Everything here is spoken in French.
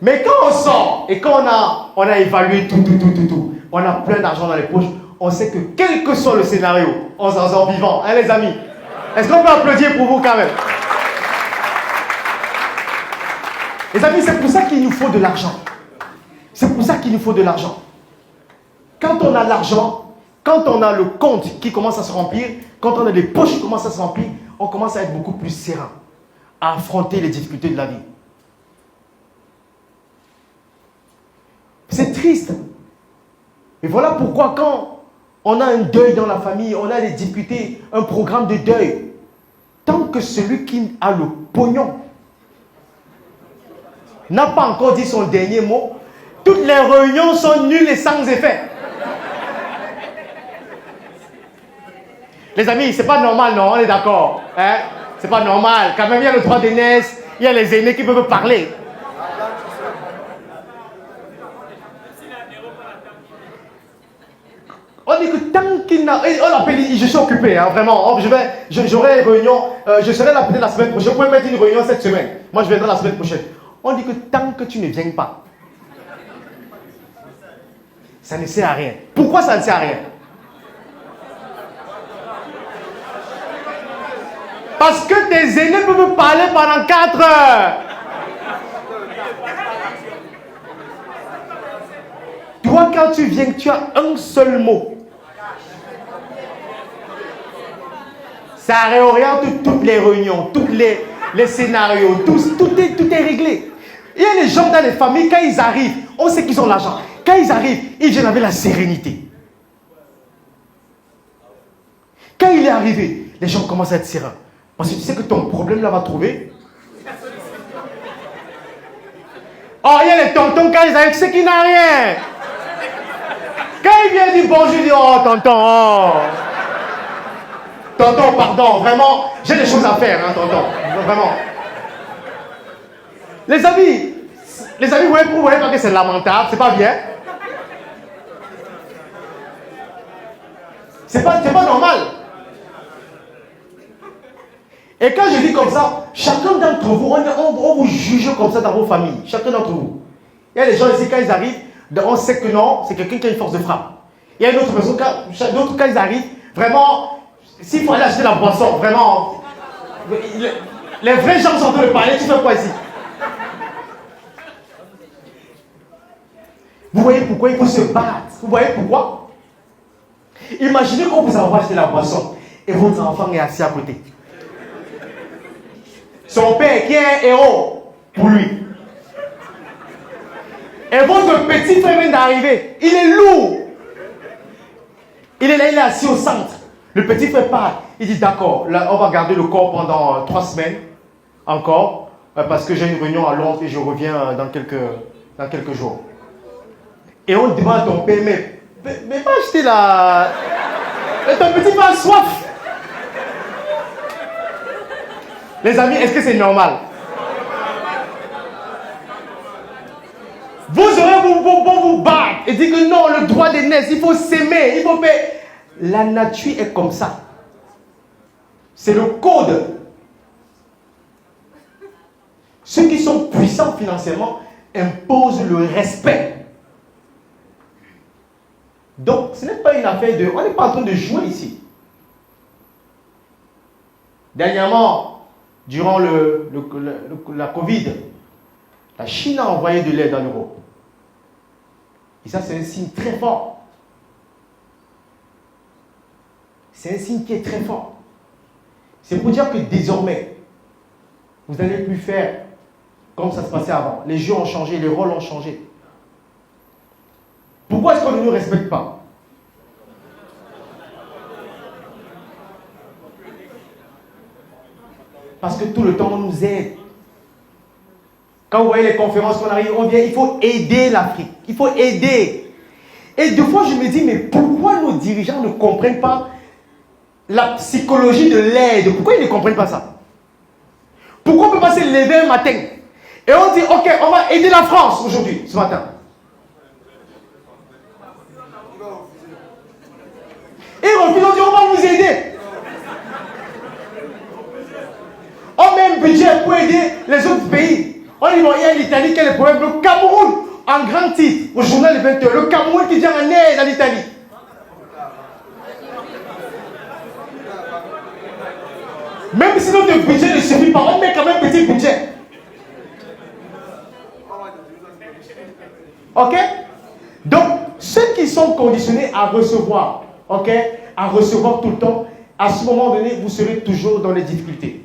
Mais quand on sort et quand on a évalué tout, on a plein d'argent dans les poches, on sait que quel que soit le scénario, on s'en sort vivant. Hein les amis? Est-ce qu'on peut applaudir pour vous quand même? Les amis, c'est pour ça qu'il nous faut de l'argent. C'est pour ça qu'il nous faut de l'argent. Quand on a l'argent, quand on a le compte qui commence à se remplir, quand on a des poches qui commencent à se remplir, on commence à être beaucoup plus serein, à affronter les difficultés de la vie. C'est triste. Et voilà pourquoi quand on a un deuil dans la famille, on a des difficultés, un programme de deuil, tant que celui qui a le pognon n'a pas encore dit son dernier mot, toutes les réunions sont nulles et sans effet. Les amis, c'est pas normal, non? On est d'accord, hein? C'est pas normal. Quand même, il y a le droit d'aînesse, il y a les aînés qui peuvent parler. On dit que tant qu'il n'a... On appelle, je suis occupé, hein, vraiment. J'aurai une réunion, je serai là peut-être la semaine prochaine. Vous pouvez mettre une réunion cette semaine. Moi, je viendrai la semaine prochaine. On dit que tant que tu ne viens pas, ça ne sert à rien. Pourquoi ça ne sert à rien? Parce que tes aînés peuvent parler pendant 4 heures. Toi, quand tu viens, tu as un seul mot. Ça réoriente toutes les réunions, tous les scénarios, tout est réglé. Il y a des gens dans les familles, quand ils arrivent, on sait qu'ils ont l'argent. Quand ils arrivent, ils viennent avec la sérénité. Quand il est arrivé, les gens commencent à être sereins. Parce que tu sais que ton problème là va trouver. Oh, il y a les tontons quand ils arrivent, tu sais qu'ils n'ont rien. Quand il vient dire bonjour, il dit oh tonton, oh. Tonton, pardon, vraiment, j'ai des choses à faire, hein, tonton. Vraiment. Les amis, vous voyez pas que c'est lamentable, c'est pas bien. C'est pas normal. Et quand je dis comme ça, chacun d'entre vous, on vous juge comme ça dans vos familles. Chacun d'entre vous. Il y a des gens ici, quand ils arrivent, on sait que non, c'est quelqu'un qui a une force de frappe. Il y a une autre personne, quand ils arrivent, vraiment, s'il faut aller acheter la boisson, vraiment, les vrais gens sont en train de parler, tu fais quoi ici? Vous voyez pourquoi il faut se battre? Vous voyez pourquoi? Imaginez qu'on vous envoie acheter la boisson et votre enfant est assis à côté. Son père qui est un héros pour lui. Et votre petit frère vient d'arriver. Il est lourd. Il est là, il est assis au centre. Le petit frère parle. Il dit d'accord, là on va garder le corps pendant 3 semaines encore. Parce que j'ai une réunion à Londres et je reviens dans quelques jours. Et on demande à ton père, mais pas acheter la... Ton petit frère a soif. Les amis, est-ce que c'est normal? Vous aurez vous battre et dire que non, le droit d'aînesse, il faut s'aimer, il faut faire... La nature est comme ça. C'est le code. Ceux qui sont puissants financièrement imposent le respect. Donc, ce n'est pas une affaire de... On n'est pas en train de jouer ici. Dernièrement, durant la Covid, la Chine a envoyé de l'aide en Europe. Et ça, c'est un signe très fort. C'est un signe qui est très fort. C'est pour dire que désormais, vous n'allez plus faire comme ça se passait avant. Les jeux ont changé, les rôles ont changé. Pourquoi est-ce qu'on ne nous respecte pas? Parce que tout le temps, on nous aide. Quand vous voyez les conférences qu'on arrive, on vient, il faut aider l'Afrique. Il faut aider. Et des fois, je me dis, mais pourquoi nos dirigeants ne comprennent pas la psychologie de l'aide? Pourquoi ils ne comprennent pas ça? Pourquoi on peut pas se lever un matin et on dit, ok, on va aider la France aujourd'hui, ce matin. Et ils refusent, on dit, on va vous aider. On met un budget pour aider les autres pays. On dit, bon, il y a l'Italie qui a le problème. Le Cameroun, en grand titre, au journal de 20h, le Cameroun qui vient en aide à l'Italie. Même si notre budget ne suffit pas, on met quand même un petit budget. Ok? Donc, ceux qui sont conditionnés à recevoir, ok, à recevoir tout le temps, à ce moment donné, vous serez toujours dans les difficultés.